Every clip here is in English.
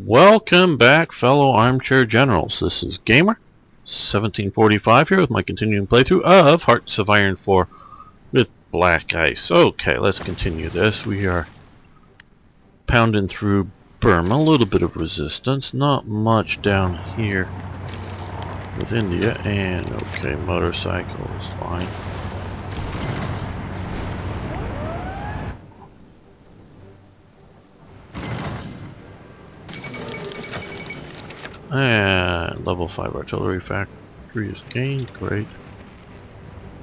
Welcome back, fellow armchair generals. This is Gamer 1745 here with my continuing playthrough of Hearts of Iron 4 with Black Ice. Okay, let's continue this. We are pounding through Burma, a little bit of resistance, not much down here with India, and okay, motorcycle is fine. And level 5 artillery factory is gained, great.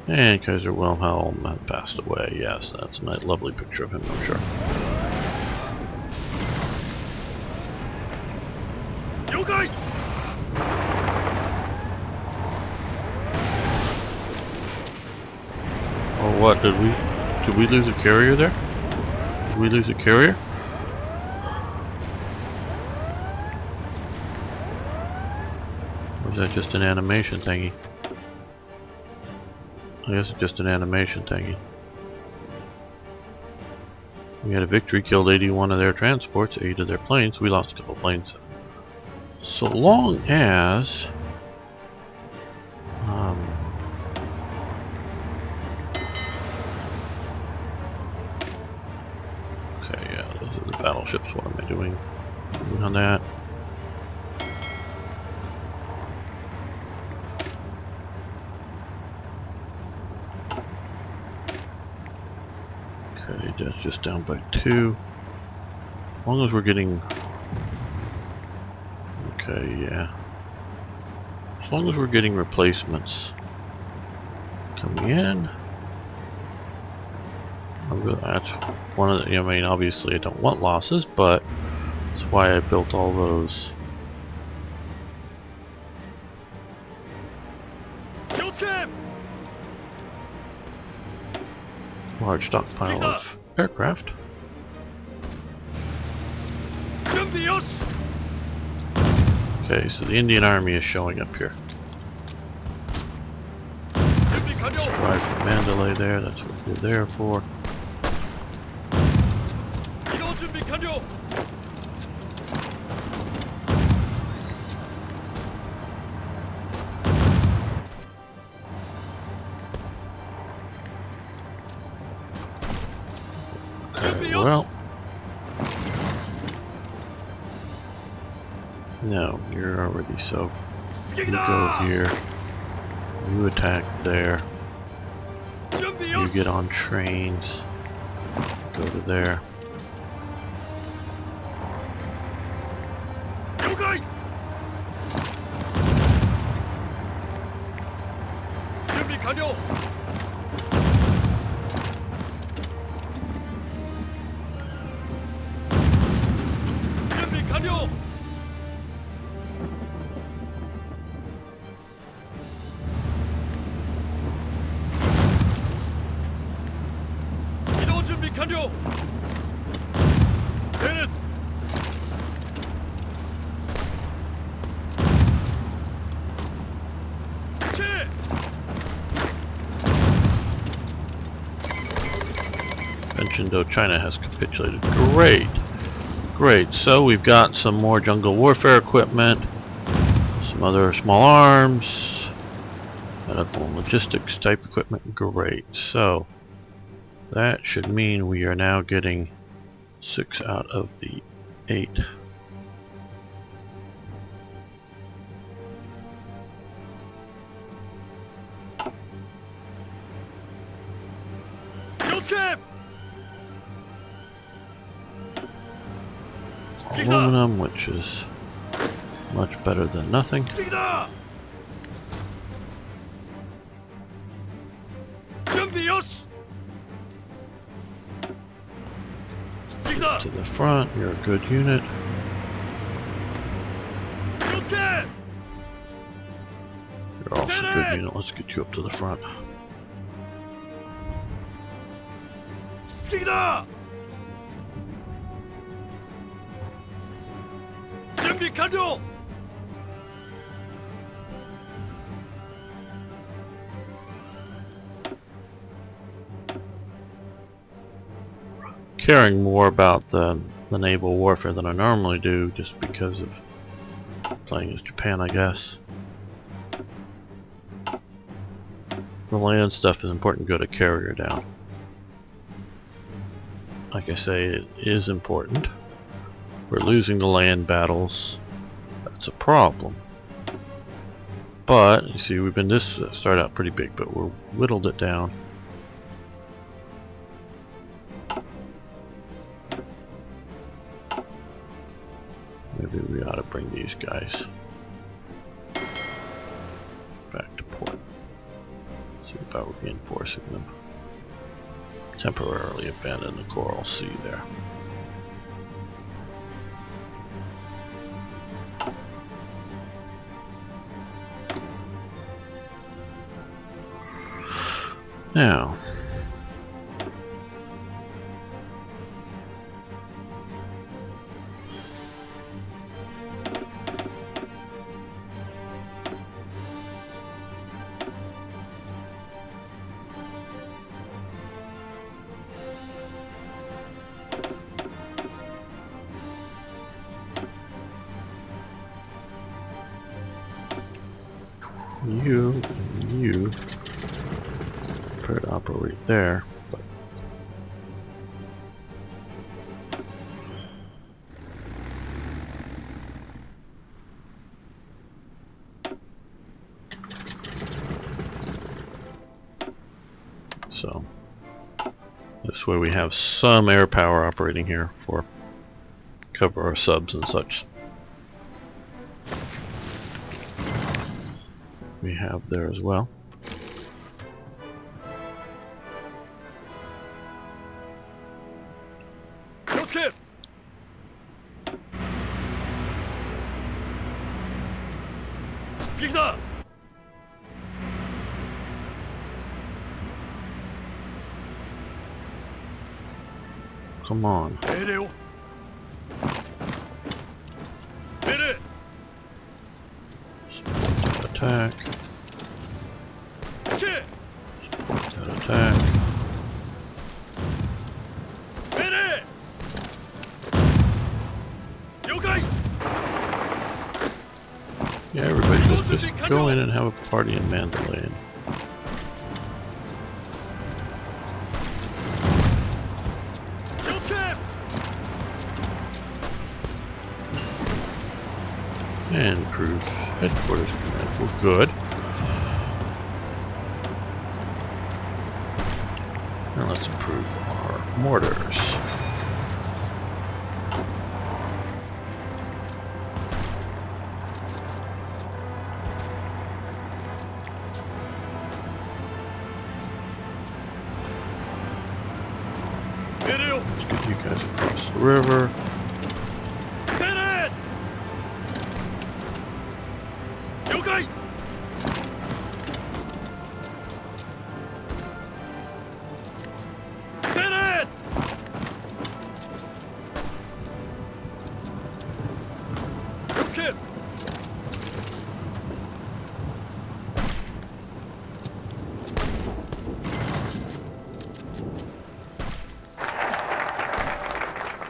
And Kaiser Wilhelm had passed away, yes, that's a nice, lovely picture of him, I'm sure. Oh, what, did we lose a carrier there? Did we lose a carrier? Or is that just an animation thingy? I guess it's just an animation thingy. We had a victory, killed 81 of their transports, 8 of their planes. We lost a couple planes. So long as okay, yeah, those are the battleships. What am I doing? Moving on that. Okay, that's just down by 2. As long as we're getting... Okay, yeah. As long as we're getting replacements coming in. That's one of the... I mean, obviously I don't want losses, but that's why I built all those. Large stockpile of aircraft. Okay, so the Indian Army is showing up here. Let's try for Mandalay there, that's what we're there for. Okay, well... No, you're already so. You go here. You attack there. You get on trains. Go to there. China has capitulated. Great. Great. So we've got some more jungle warfare equipment, some other small arms, medical and logistics type equipment. Great. So that should mean we are now getting 6 out of the 8. Aluminum, which is much better than nothing. To the front, you're a good unit. You're also a good unit. Let's get you up to the front. Caring more about the the naval warfare that I normally do, just because of playing as Japan, I guess. The land stuff is important to go to carrier down. Like I say, it is important. If we're losing the land battles, that's a problem. But, you see, we've been this started out pretty big, but we're whittled it down. Maybe we ought to bring these guys back to port. See about reinforcing them. Temporarily abandon the Coral Sea there. Now, you prepare to operate there, but so this way we have some air power operating here for cover our subs and such. We have there as well. Come on. Support that attack. Support that attack. Yeah, everybody just go in and have a party in Mandalay. And cruise headquarters command. We're good. Now let's improve our mortars. Let's get you guys across the river.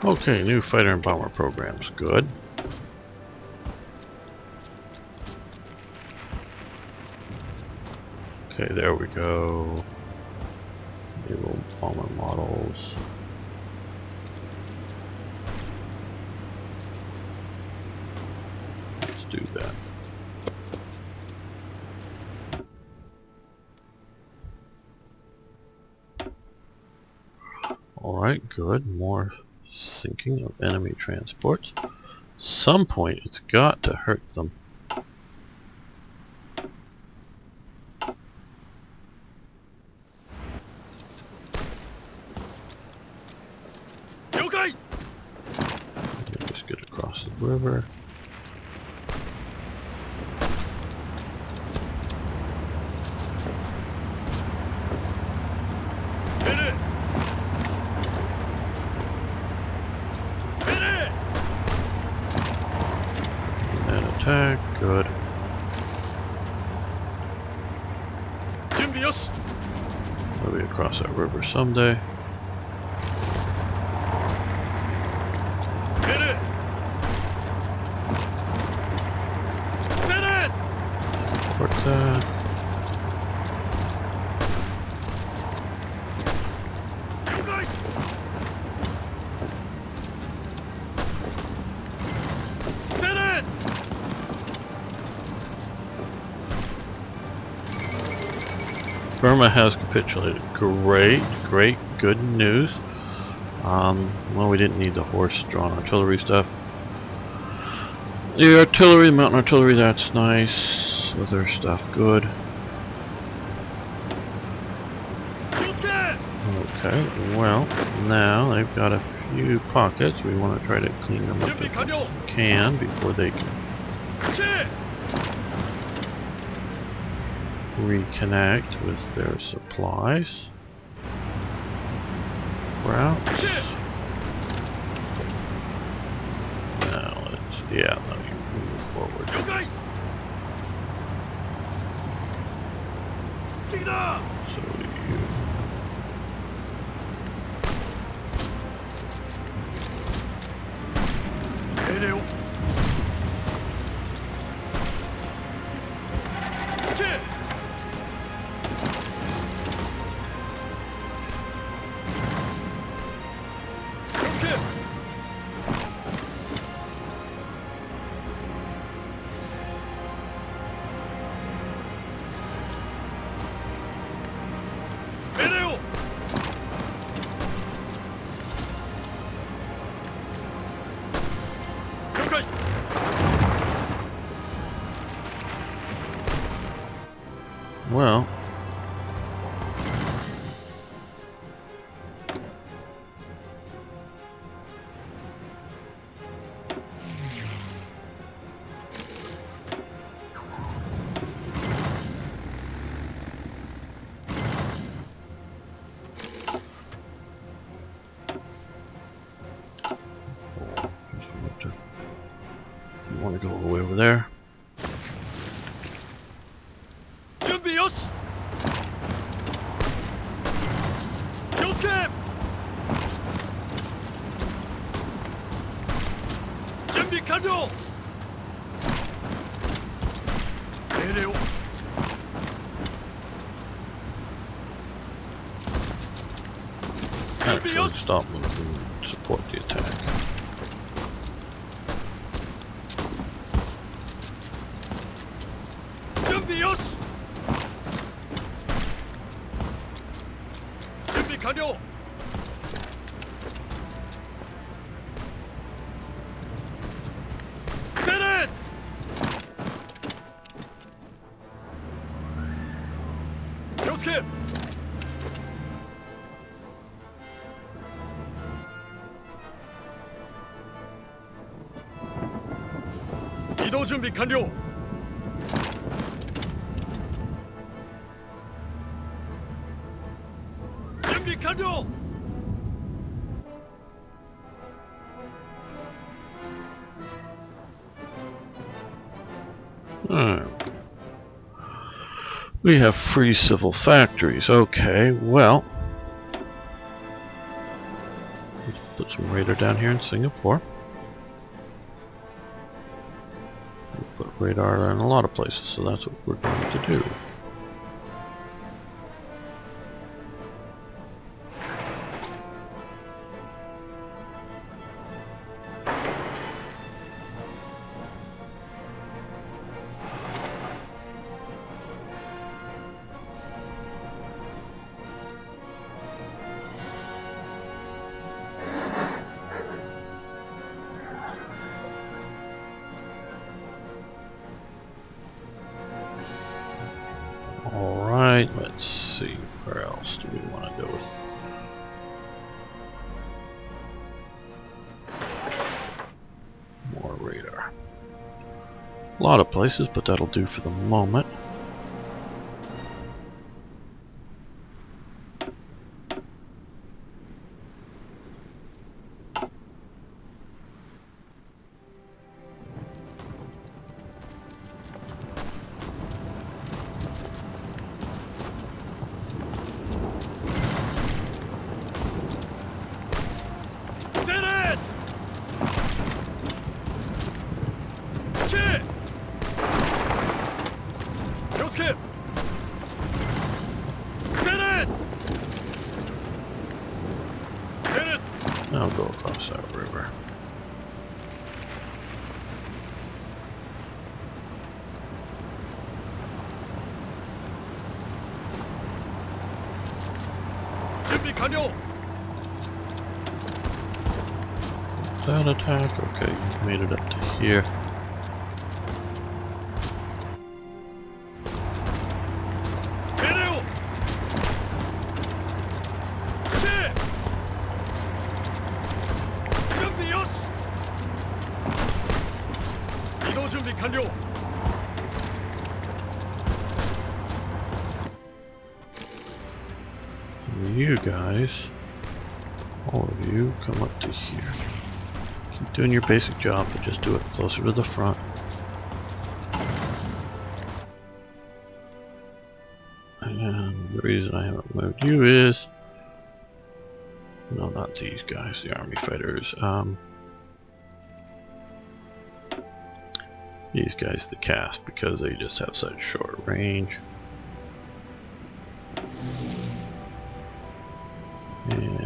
Okay, new fighter and bomber programs. Good. Okay, there we go. Naval bomber models. Let's do that. Alright, good. More sinking of enemy transports. Some point it's got to hurt them. Just get across the river. Attack, good. We'll be across that river someday. towards that. Burma has capitulated. Great, great, good news. Well, we didn't need the horse-drawn artillery stuff. The artillery, mountain artillery, that's nice. Other stuff, good. Okay, well, now they've got a few pockets. We want to try to clean them up as much as we can before they can reconnect with their supplies. Routes. Now let's, yeah, let me move forward. So you... Well, you want to go all the way over there. Actually, stop moving and support the attack. 준비 완료. 준비 완료. We have free civil factories. Okay, well, let's put some radar down here in Singapore. We'll put radar in a lot of places, so that's what we're going to do. Alright, let's see, where else do we want to go with? More radar. A lot of places, but that'll do for the moment. cross that river. That attack, okay, you made it up to here. You guys, all of you, come up to here. Keep doing your basic job, but just do it closer to the front. And the reason I haven't moved you is... no, not these guys, the army fighters. These guys, the cast, because they just have such short range. And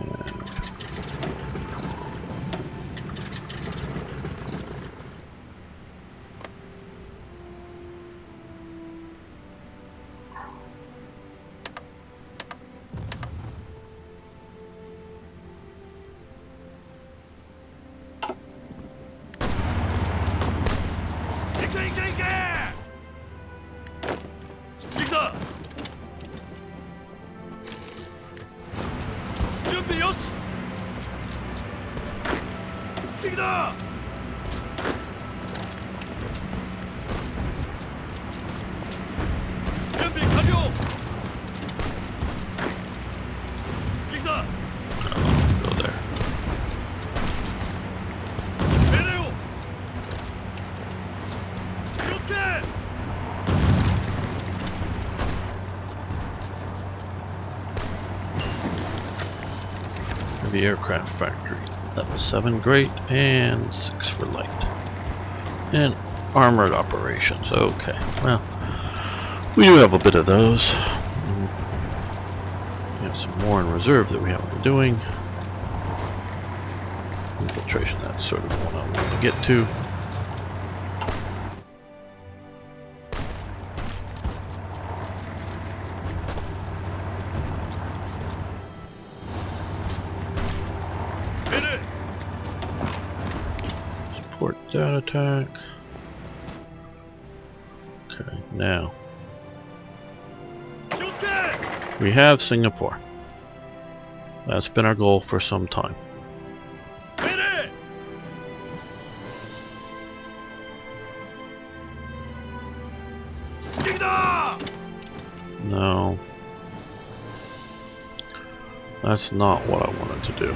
go there. The aircraft factory. Level 7 great and 6 for light. And armored operations. Okay, well, we do have a bit of those. We have some more in reserve that we haven't been doing. Infiltration, that's sort of the one I want to get to. Support that attack. Okay, now we have Singapore. That's been our goal for some time. No. That's not what I wanted to do.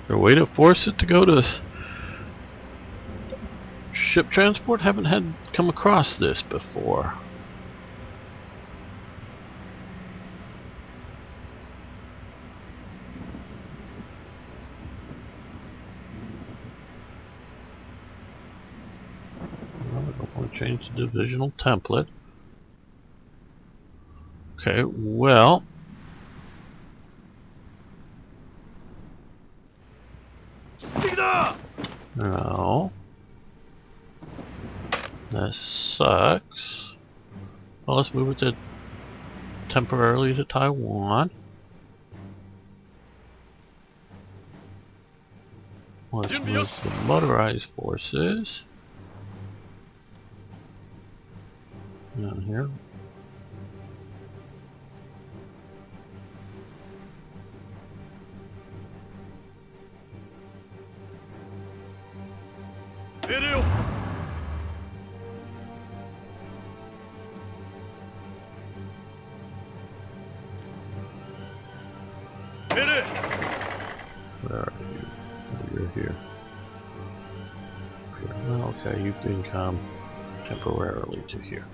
Is there a way to force it to go to ship transport? Haven't come across this before. Well, I don't want to change the divisional template. Okay, well, no. That sucks. Well, let's move it to temporarily to Taiwan. Let's move the motorized forces down here. Where are you? Oh, you're here. Well, okay, you can come temporarily to here.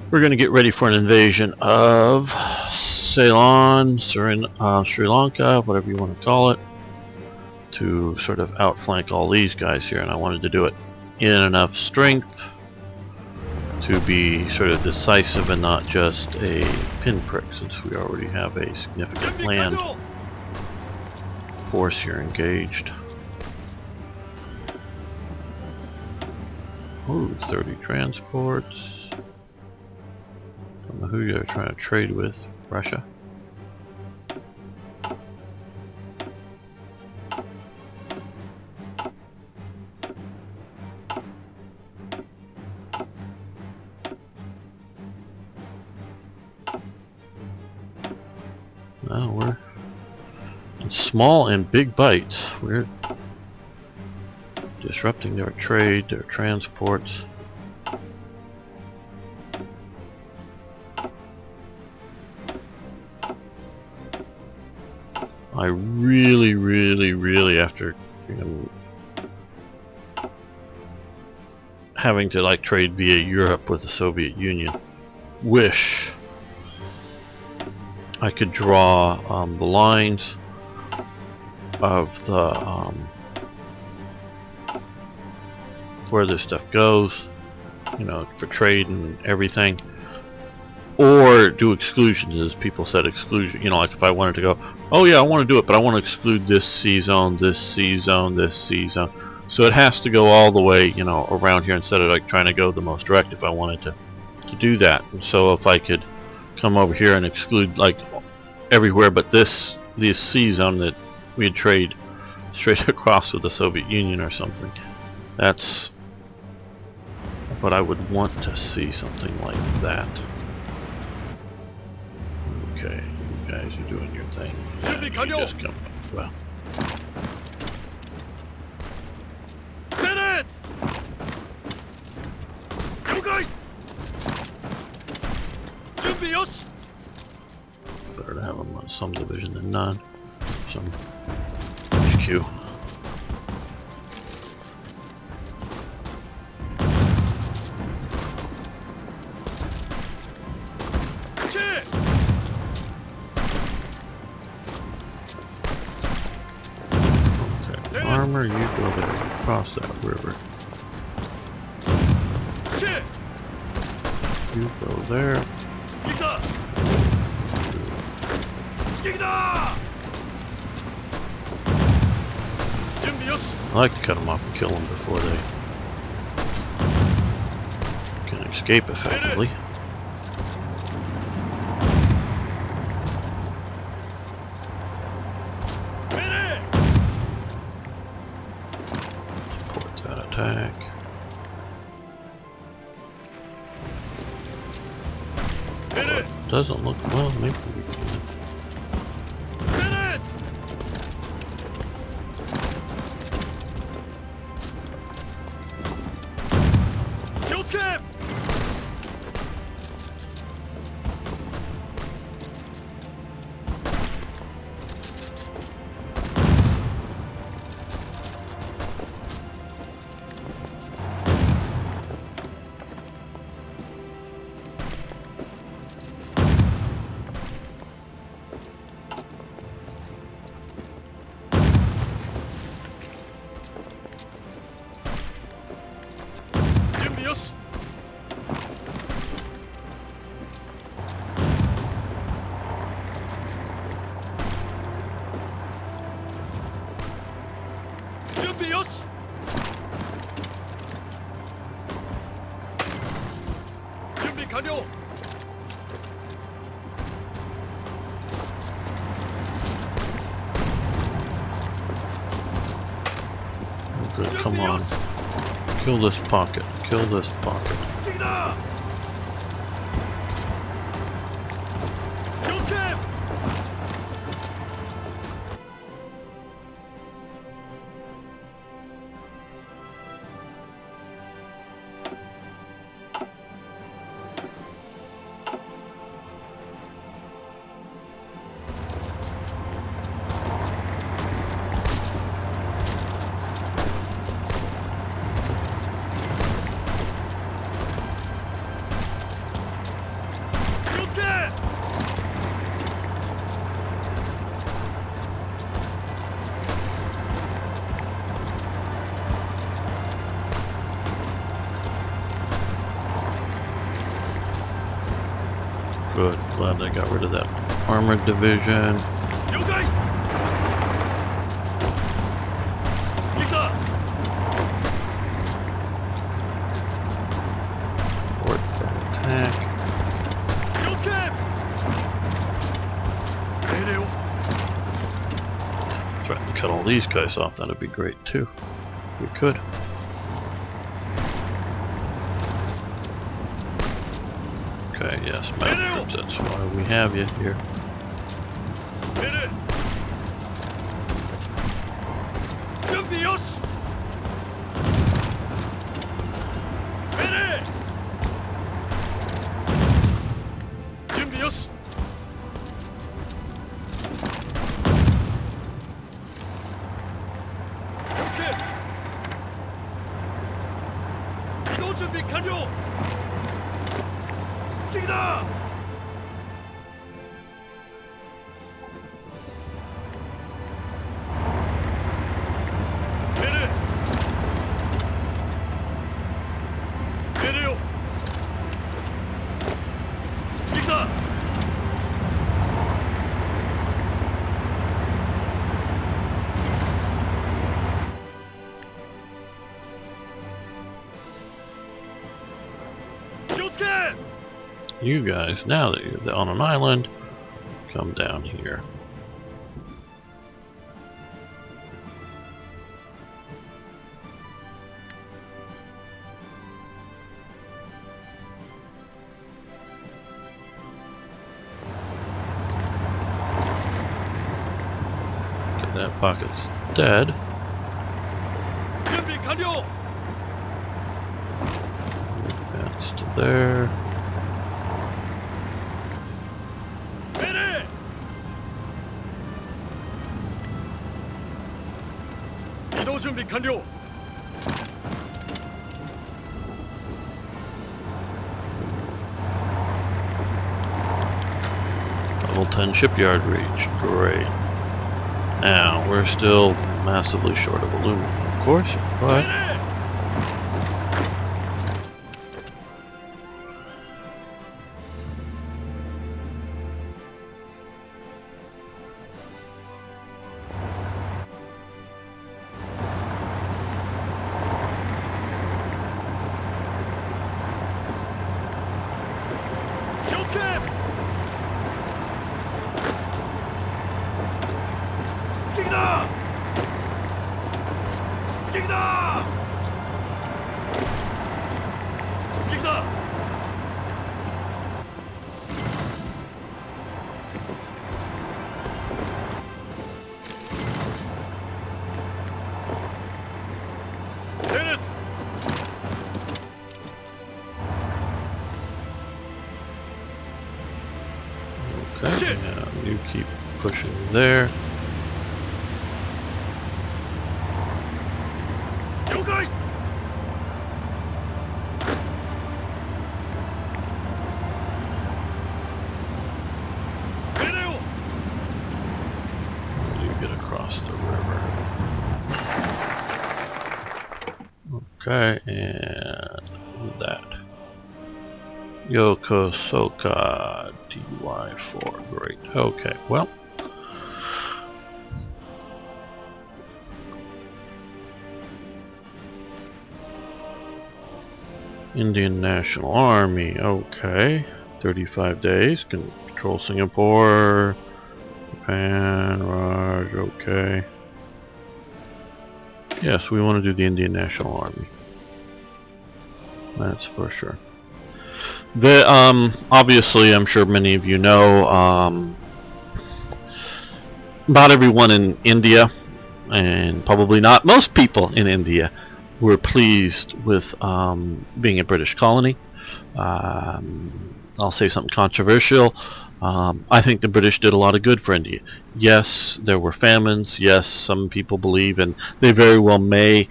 We're going to get ready for an invasion of Ceylon, Sri Lanka, whatever you want to call it. to sort of outflank all these guys here, and I wanted to do it in enough strength to be sort of decisive and not just a pinprick, since we already have a significant land force here engaged. Ooh, 30 transports. Don't know who you're trying to trade with. Russia. No, we're in small and big bites. We're disrupting their trade, their transports. I really, after having to like trade via Europe with the Soviet Union, wish I could draw the lines of the where this stuff goes, you know, for trade and everything, or do exclusions, as people said, exclusion. You know, like if I wanted to go, oh yeah, I want to do it, but I want to exclude this C zone, this C zone, this C zone. So it has to go all the way, you know, around here instead of like trying to go the most direct if I wanted to do that. And so if I could come over here and exclude like everywhere but this C zone that we'd trade straight across with the Soviet Union or something, that's what I would want to see, something like that. Okay, you guys are doing your thing. Yeah, you just come up. Well. Better to have them on some division than none. Some HQ. Armor, you go there, across that river. You go there. I like to cut them off and kill them before they can escape effectively. Attack. Well, it doesn't look well. Maybe we can. Good, come on. Kill this pocket. Kill this pocket. Good. Glad they got rid of that armored division. Fort for attack. Threaten to cut all these guys off. That'd be great too. We could. Okay, yes, mounted troops, that's why we have you here. You guys, now that you're on an island, come down here. Get that pocket's dead. That's to there. 준비 완료. Level 10 shipyard reached. Great. Now, we're still massively short of aluminum, of course, but okay, yeah, you keep pushing there. You get across the river. Okay, and that. Yokosuka DY4, great. Okay, well. Indian National Army, okay. 35 days, control Singapore, Japan, Raj, okay. Yes, we want to do the Indian National Army. That's for sure. The obviously, I'm sure many of you know, not everyone in India, and probably not most people in India, were pleased with being a British colony. I'll say something controversial. I think the British did a lot of good for India. Yes, there were famines. Yes, some people believe, and they very well may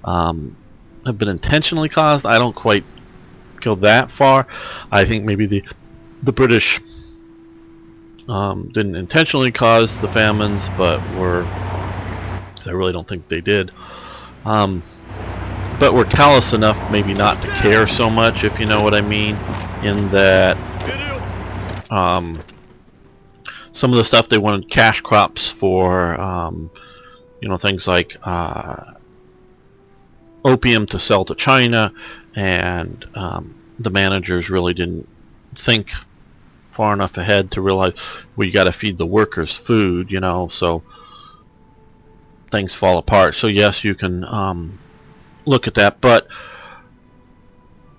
have been intentionally caused. I don't quite go that far. I think maybe the British didn't intentionally cause the famines, but I really don't think they did. But we're callous enough maybe not to care so much, if you know what I mean, in that Some of the stuff they wanted cash crops for, things like opium to sell to China, and the managers really didn't think far enough ahead to realize, well, you got to feed the workers food, so things fall apart. So yes, you can look at that, but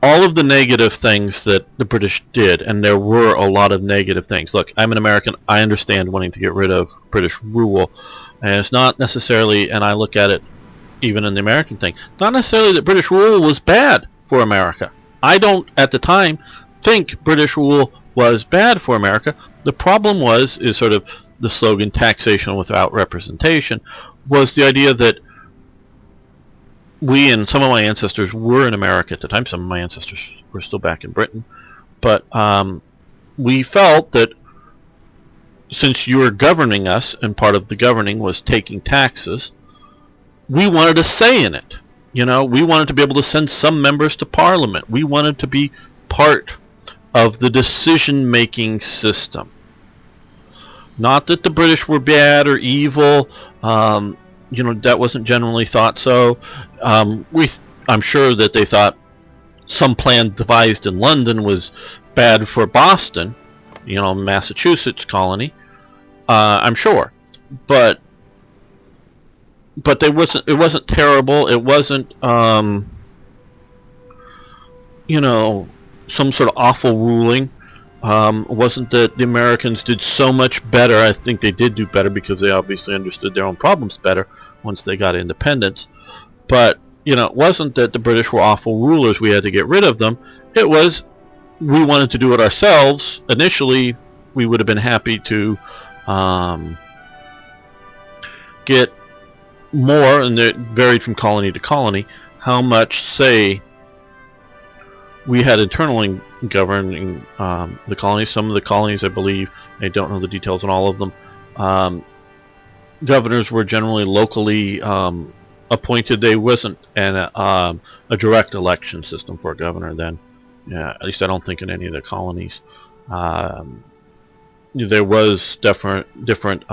all of the negative things that the British did, and there were a lot of negative things. Look, I'm an American. I understand wanting to get rid of British rule, and it's not necessarily, and I look at it even in the American thing, not necessarily that British rule was bad for America. I don't, at the time, think British rule was bad for America. The problem is sort of the slogan, taxation without representation, was the idea that we, and some of my ancestors were in America at the time, some of my ancestors were still back in Britain, but we felt that since you were governing us, and part of the governing was taking taxes, we wanted a say in it. We wanted to be able to send some members to Parliament. We wanted to be part of the decision-making system. Not that the British were bad or evil. That wasn't generally thought so. I'm sure that they thought some plan devised in London was bad for Boston, Massachusetts colony. I'm sure, but it wasn't terrible. It wasn't some sort of awful ruling. It wasn't that the Americans did so much better. I think they did do better because they obviously understood their own problems better once they got independence. But, it wasn't that the British were awful rulers, we had to get rid of them. It was, we wanted to do it ourselves. Initially, we would have been happy to get more, and it varied from colony to colony, how much say we had internally governing the colonies. Some of the colonies, I believe, I don't know the details on all of them, governors were generally locally appointed. There wasn't a direct election system for a governor then. Yeah, at least I don't think in any of the colonies. There was different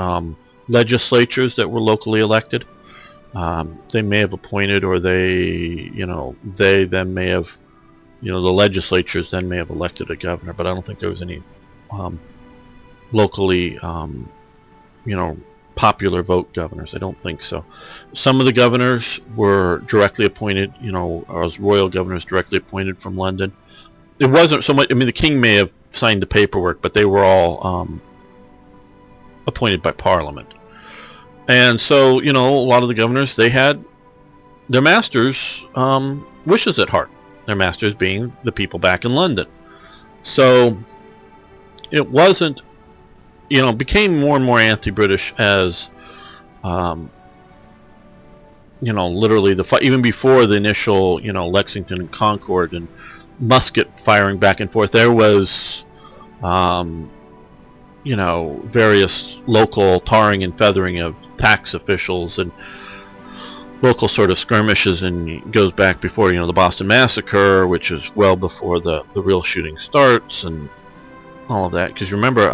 legislatures that were locally elected. They may have appointed, or they then may have, the legislatures then may have elected a governor, but I don't think there was any locally, popular vote governors. I don't think so. Some of the governors were directly appointed, or as royal governors directly appointed from London. It wasn't so much, the king may have signed the paperwork, but they were all appointed by Parliament. And so, a lot of the governors, they had their masters' wishes at heart. Their masters being the people back in London. So it wasn't, became more and more anti-British as, literally the fight, even before the initial, Lexington and Concord and musket firing back and forth. There was, various local tarring and feathering of tax officials and local sort of skirmishes, and it goes back before, the Boston Massacre, which is well before the real shooting starts and all of that. Because remember,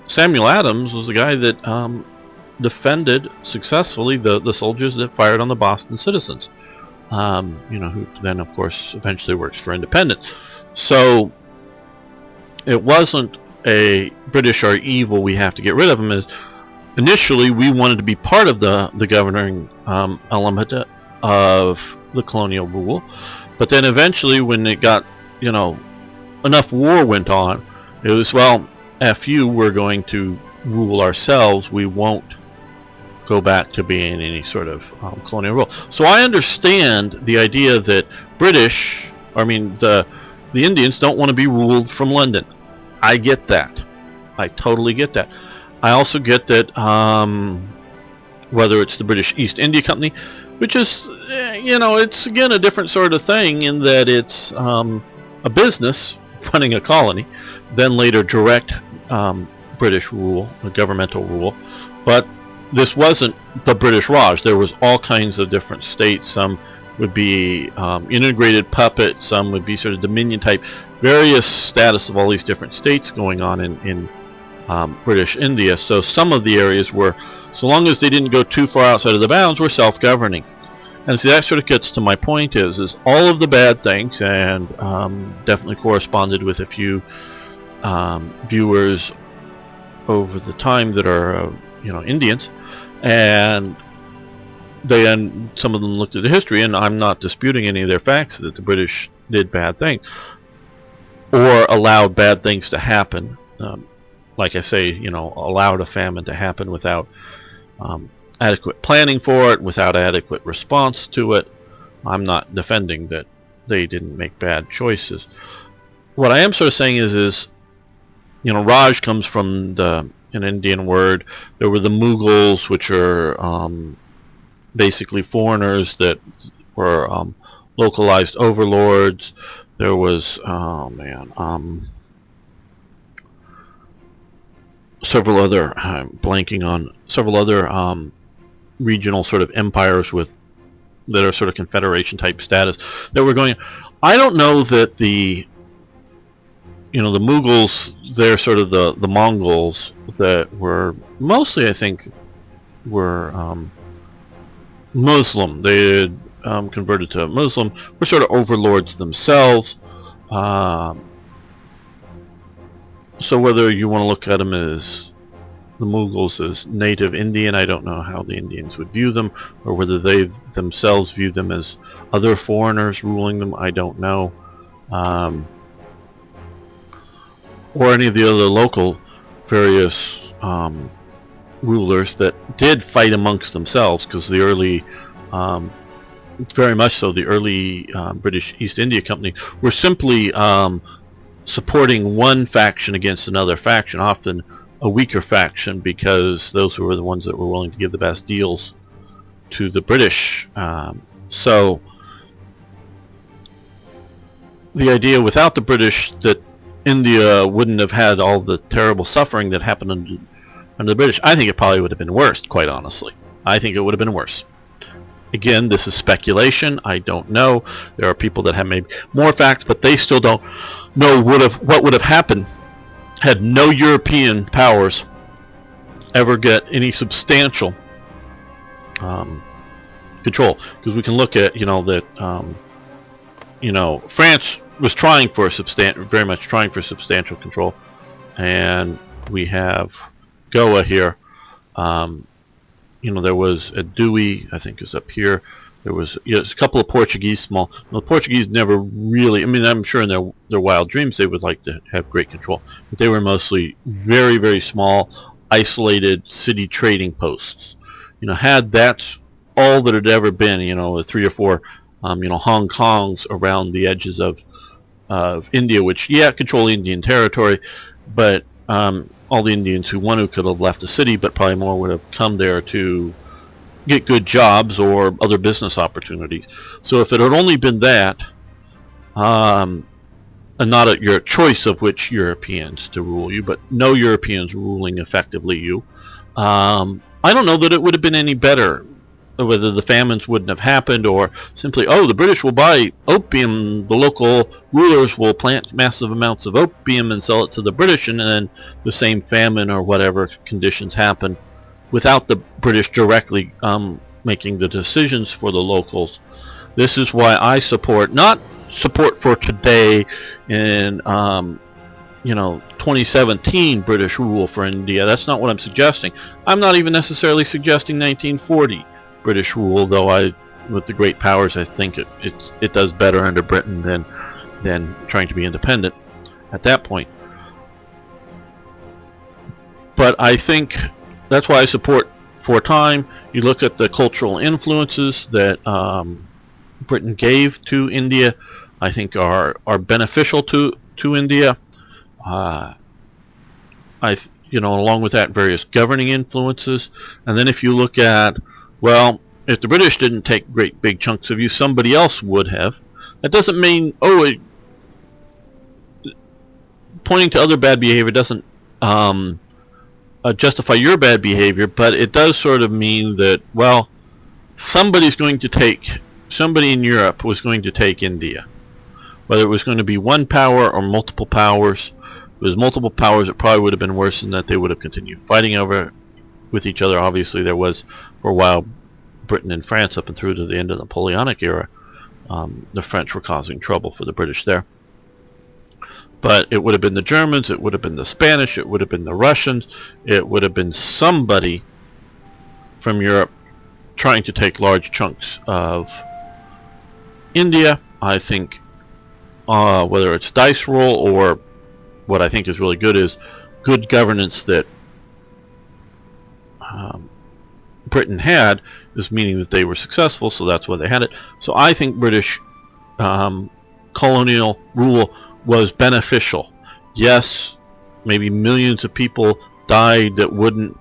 Samuel Adams was the guy that defended successfully the soldiers that fired on the Boston citizens, who then, of course, eventually works for independence. So it wasn't a British are evil, we have to get rid of them. As initially, we wanted to be part of the governing element of the colonial rule, but then eventually, when it got, enough war went on, it was, well, F you, we're going to rule ourselves. We won't go back to being any sort of colonial rule. So I understand the idea that the Indians don't want to be ruled from London. I get that. I totally get that. I also get that whether it's the British East India Company, which is, it's again a different sort of thing in that it's a business running a colony, then later direct British rule, a governmental rule. But this wasn't the British Raj. There was all kinds of different states, some would be integrated puppet, some would be sort of dominion type, various status of all these different states going on in British India. So some of the areas were, so long as they didn't go too far outside of the bounds, were self-governing. And so that sort of gets to my point is all of the bad things, and definitely corresponded with a few viewers over the time that are Indians, and some of them looked at the history, and I'm not disputing any of their facts that the British did bad things or allowed bad things to happen. Like I say, allowed a famine to happen without adequate planning for it, without adequate response to it. I'm not defending that they didn't make bad choices. What I am sort of saying is Raj comes from an Indian word. There were the Mughals, which are basically foreigners that were localized overlords. There was several other, I'm blanking on several other regional sort of empires that are sort of confederation type status that were going. I don't know that the Mughals, they're sort of the Mongols that were mostly, I think, were Muslim. They had converted to Muslim, were sort of overlords themselves. So whether you want to look at them as the Mughals as native Indian, I don't know how the Indians would view them, or whether they themselves view them as other foreigners ruling them, I don't know. Or any of the other local various rulers that did fight amongst themselves, because the early, very much so, the early British East India Company were simply supporting one faction against another faction, often a weaker faction, because those were the ones that were willing to give the best deals to the British. So the idea without the British that India wouldn't have had all the terrible suffering that happened under the British, I think it probably would have been worse, quite honestly. I think it would have been worse. Again, this is speculation. I don't know. There are people that have maybe more facts, but they still don't know what would have happened had no European powers ever get any substantial control. Because we can look at, France was trying for very much trying for substantial control, and we have Goa here. There was a Dewey, I think, is up here. There was a couple of Portuguese small. The Portuguese never really. I mean, I'm sure in their wild dreams they would like to have great control, but they were mostly very, very small, isolated city trading posts. Had that's all that had ever been. 3 or 4, Hong Kongs around the edges of India, which control Indian territory, but all the Indians who wanted could have left the city, but probably more would have come there to get good jobs or other business opportunities. So if it had only been that, and not at your choice of which Europeans to rule you, but no Europeans ruling effectively you, I don't know that it would have been any better, whether the famines wouldn't have happened, or simply, the British will buy opium, the local rulers will plant massive amounts of opium and sell it to the British, and then the same famine or whatever conditions happen without the British directly making the decisions for the locals. This is why I support, not support for today in 2017 British rule for India. That's not what I'm suggesting. I'm not even necessarily suggesting 1940 British rule, though with the great powers, I think it does better under Britain than trying to be independent at that point. But I think that's why I support for time. You look at the cultural influences that Britain gave to India, I think are beneficial to India. Along with that, various governing influences. And then if you look at, well, if the British didn't take great big chunks of you, somebody else would have. That doesn't mean, pointing to other bad behavior doesn't justify your bad behavior, but it does sort of mean that, well, somebody's going to take somebody in Europe was going to take India, whether it was going to be one power or multiple powers. If it was multiple powers, it probably would have been worse than that. They would have continued fighting over with each other. Obviously, there was, for a while, Britain and France up and through to the end of the Napoleonic era. The French were causing trouble for the British there. But it would have been the Germans, it would have been the Spanish, it would have been the Russians, it would have been somebody from Europe trying to take large chunks of India. I think whether it's dice roll or what I think is really good is good governance that Britain had, is meaning that they were successful, so that's why they had it. So I think British colonial rule was beneficial. Yes, maybe millions of people died that wouldn't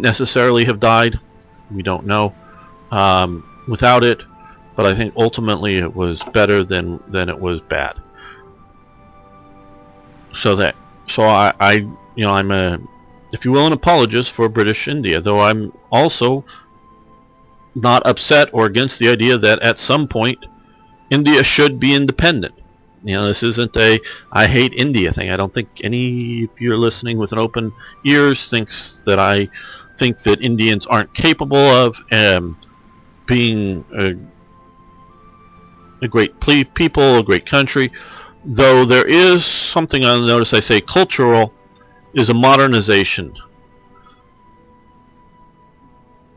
necessarily have died. We don't know without it, but I think ultimately it was better than it was bad. I'm a, if you will, an apologist for British India, though I'm also not upset or against the idea that at some point India should be independent. This isn't a I hate India thing. I don't think any, if you're listening with an open ears, thinks that I think that Indians aren't capable of being a great people, a great country. Though there is something on the notice, I say cultural is a modernization.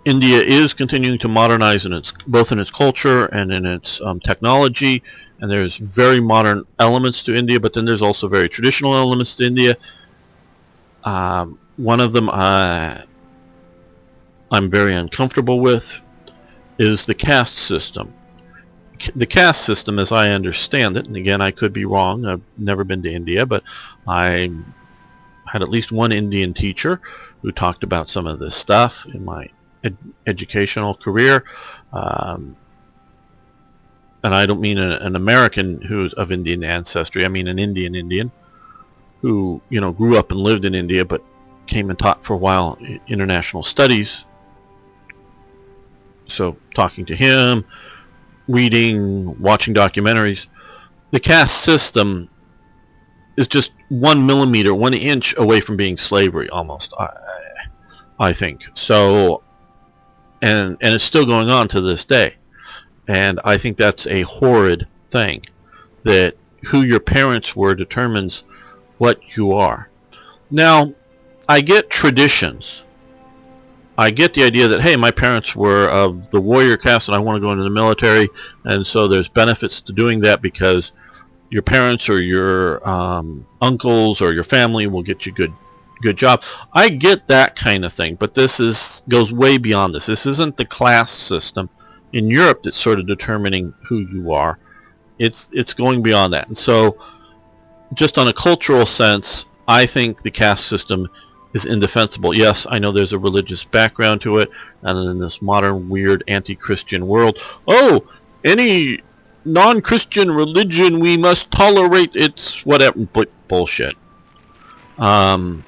India is continuing to modernize both in its culture and in its technology, and there's very modern elements to India, but then there's also very traditional elements to India. One of them I'm very uncomfortable with is the caste system. The caste system, as I understand it, and again I could be wrong, I've never been to India, but I had at least one Indian teacher who talked about some of this stuff in my educational career, and I don't mean an American who's of Indian ancestry. I mean an Indian who grew up and lived in India, but came and taught for a while international studies. So talking to him, reading, watching documentaries, the caste system is just 1 millimeter, 1 inch away from being slavery almost. I think so. And it's still going on to this day. And I think that's a horrid thing, that who your parents were determines what you are. Now, I get traditions. I get the idea that, hey, my parents were of the warrior caste and I want to go into the military, and so there's benefits to doing that because your parents or your uncles or your family will get you good job. I get that kind of thing, but this goes way beyond this. This isn't the class system in Europe that's sort of determining who you are. It's going beyond that. And so just on a cultural sense, I think the caste system is indefensible. Yes, I know there's a religious background to it, and in this modern weird anti-Christian world, any non-Christian religion we must tolerate, it's whatever, but bullshit. Now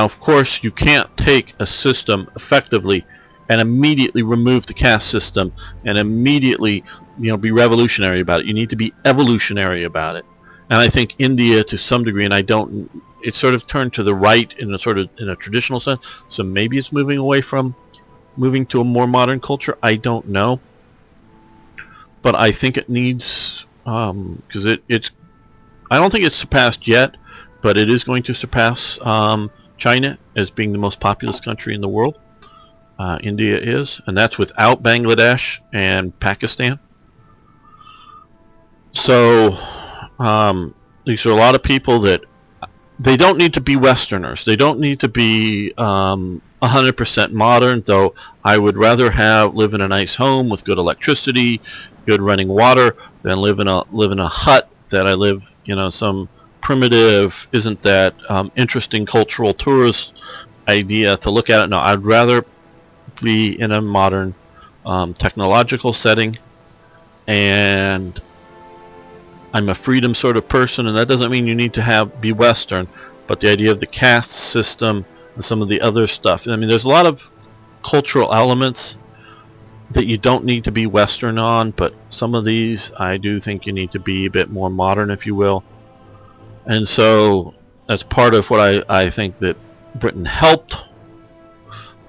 of course you can't take a system effectively and immediately remove the caste system and immediately be revolutionary about it. You need to be evolutionary about it. And I think India to some degree, and it's sort of turned to the right in a traditional sense, so maybe it's moving to a more modern culture. I don't know, but I think it needs, because I don't think it's surpassed yet, but it is going to surpass China as being the most populous country in the world. India is, and that's without Bangladesh and Pakistan. So these are a lot of people that they don't need to be Westerners. They don't need to be 100% modern, though I would rather live in a nice home with good electricity, good running water, than live in a hut that I live, some primitive, isn't that interesting cultural tourist idea to look at it. No, I'd rather be in a modern technological setting, and I'm a freedom sort of person, and that doesn't mean you need to be Western, but the idea of the caste system and some of the other stuff. I mean, there's a lot of cultural elements that you don't need to be Western on, but some of these I do think you need to be a bit more modern, if you will. And so that's part of what I think that Britain helped.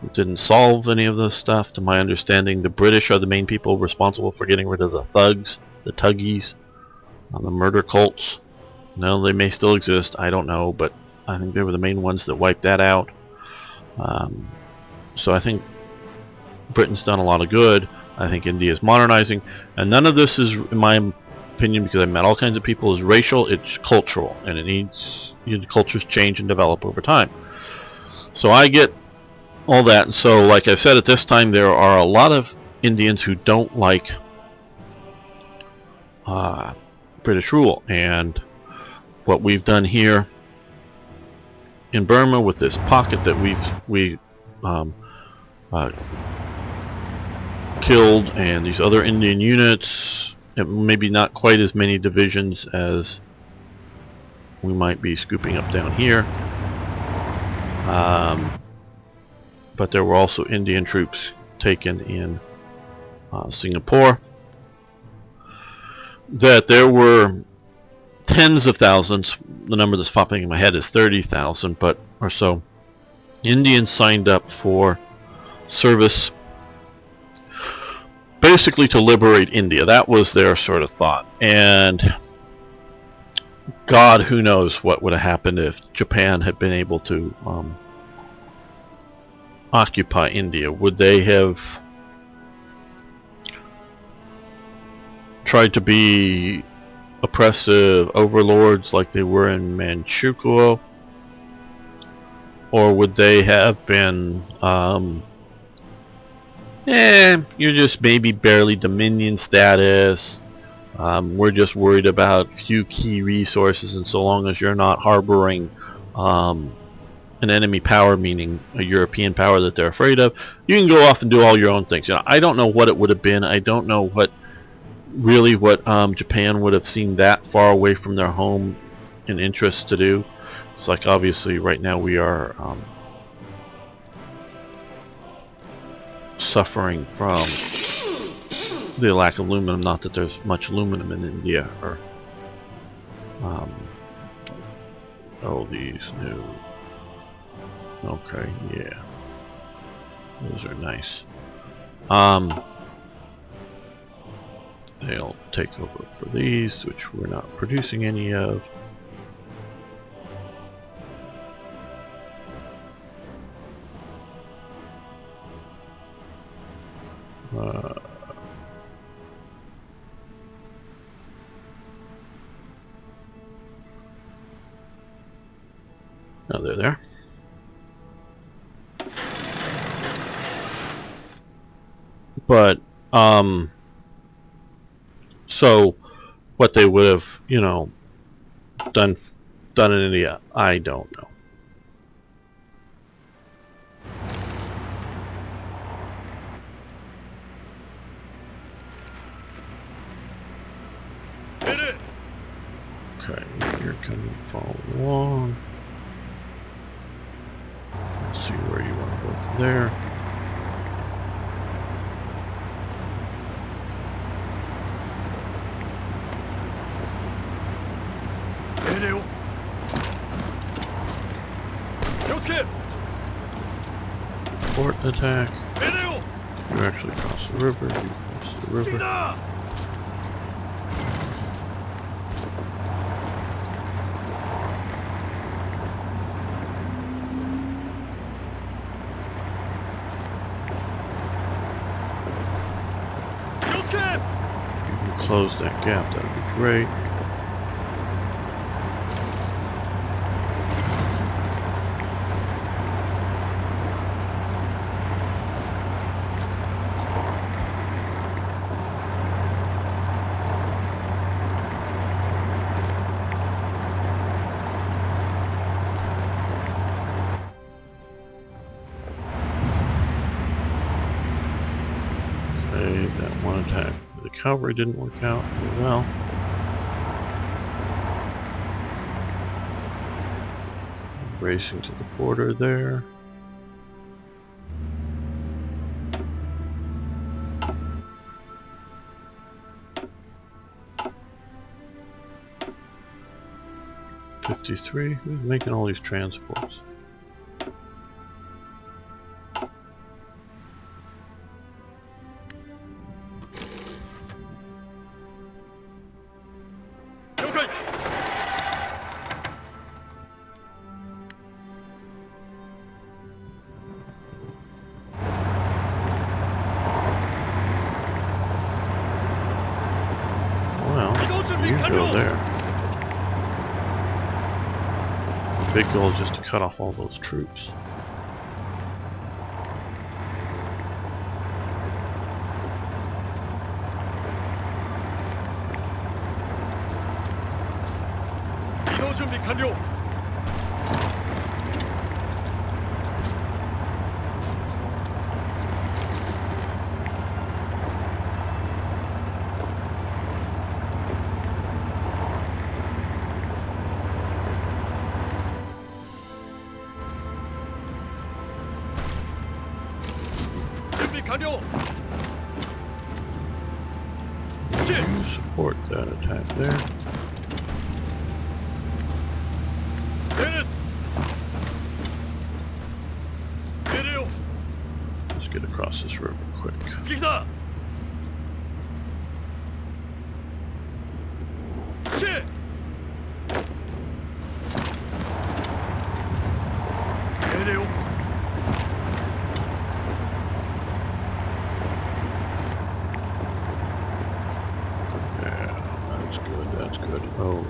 It didn't solve any of this stuff. To my understanding, the British are the main people responsible for getting rid of the thugs, the tuggies, the murder cults. No, they may still exist, I don't know, but I think they were the main ones that wiped that out. So I think Britain's done a lot of good. I think India is modernizing, and none of this is, in my opinion, because I've met all kinds of people, is racial. It's cultural, and it needs, cultures change and develop over time. So I get all that, and so like I said, at this time there are a lot of Indians who don't like British rule, and what we've done here in Burma with this pocket that we killed, and these other Indian units, maybe not quite as many divisions as we might be scooping up down here, but there were also Indian troops taken in Singapore. That there were tens of thousands, the number that's popping in my head is 30,000 but or so, Indians signed up for service basically to liberate India. That was their sort of thought, and God, who knows what would have happened if Japan had been able to occupy India. Would they have tried to be oppressive overlords like they were in Manchukuo, or would they have been you're just maybe barely Dominion status, we're just worried about few key resources, and so long as you're not harboring an enemy power, meaning a European power that they're afraid of, you can go off and do all your own things. I don't know what it would have been. I don't know what Japan would have seen that far away from their home and interest to do. It's like, obviously right now we are suffering from the lack of aluminum. Not that there's much aluminum in India, or these new, okay, yeah, those are nice. They'll take over for these, which we're not producing any of. No, they're there. But so what they would have, done in India, I don't know. Okay, you're coming, follow along. Let's see where you want to go from there. Port attack. You actually cross the river. You cross the river. If you can close that gap, that would be great. That one attack with the cavalry didn't work out very well. Racing to the border there. 53. Who's making all these transports? You go there. The big goal is just to cut off all those troops. 이동 준비 완료. 완료. You support that attack there. Let's get across this river quick. That's good. Oh,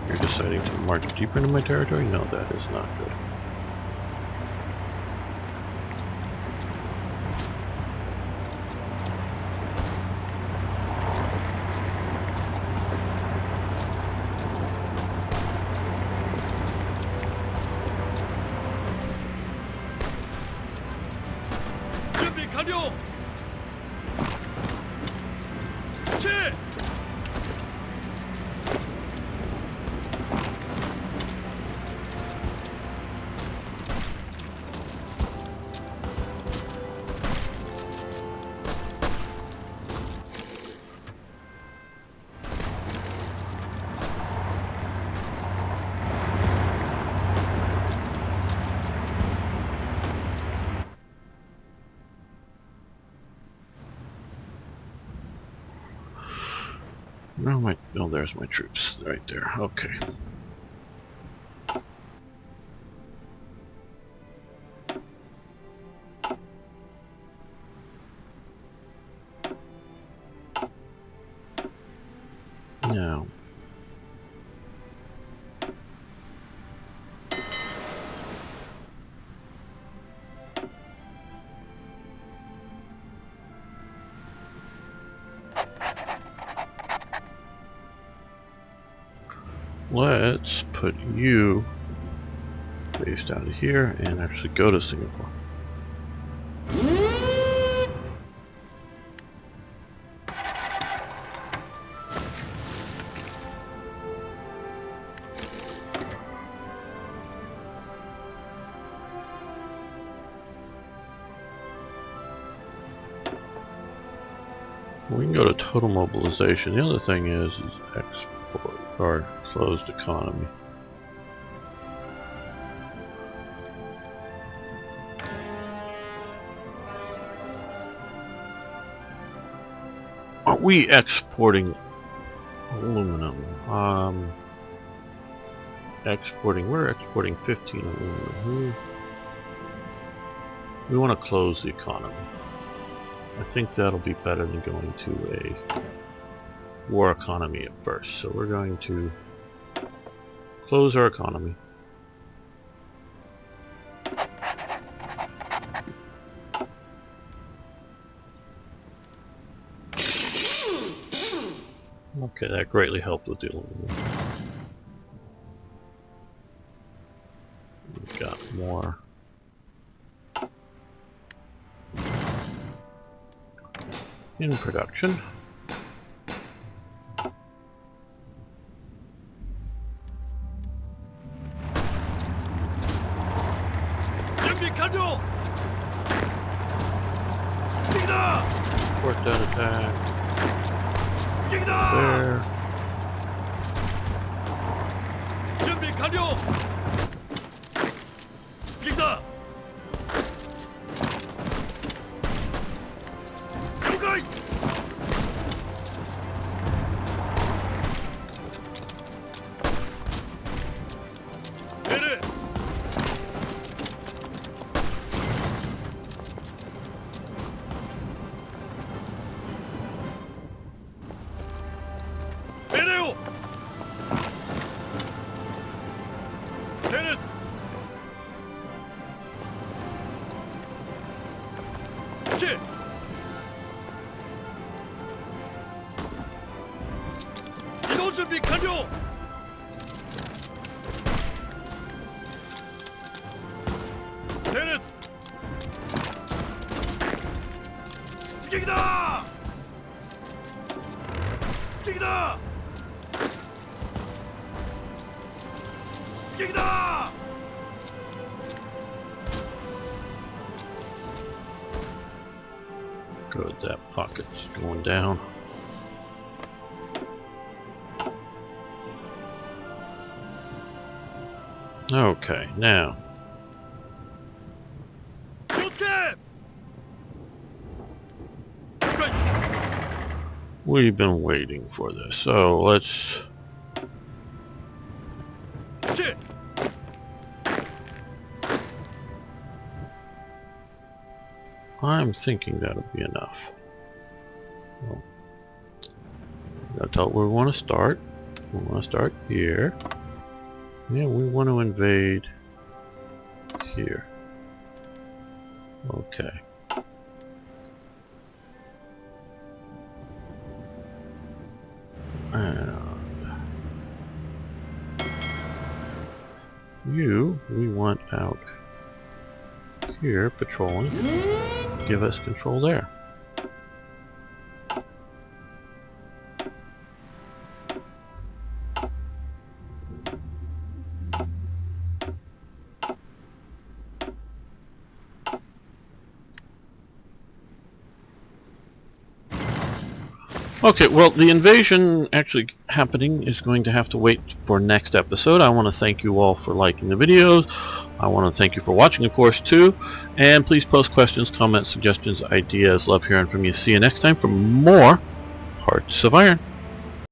you're deciding to march deeper into my territory? No, that is not good. 준비 완료. No, there's my troops right there. Okay. Now, let's put you based out of here and actually go to Singapore. We can go to total mobilization. The other thing is export or closed economy. Are we exporting aluminum? We're exporting 15 aluminum. We want to close the economy. I think that'll be better than going to a war economy at first. So we're going to close our economy. Okay, that greatly helped with the aluminum. We've got more. In production. Support that attack. There. 준비 완료. 스틱이다. 요가이. 내려. 내려요. 테넷. 오케이. 이동 준비 완료. 테넷. 스틱이다. 스틱이다. 스틱이다. Good, that pocket's going down. Okay, now 조셉. 오케이. we've been waiting for this, so let's 오케이. I'm thinking that'll be enough. Well, gotta tell it where we want to start. We want to start here. Yeah, we want to invade here. Okay. And you, we want out here patrolling. Give us control there. Okay, well, the invasion actually happening is going to have to wait for next episode. I want to thank you all for liking the videos. I want to thank you for watching, of course, too. And please post questions, comments, suggestions, ideas. Love hearing from you. See you next time for more Hearts of Iron.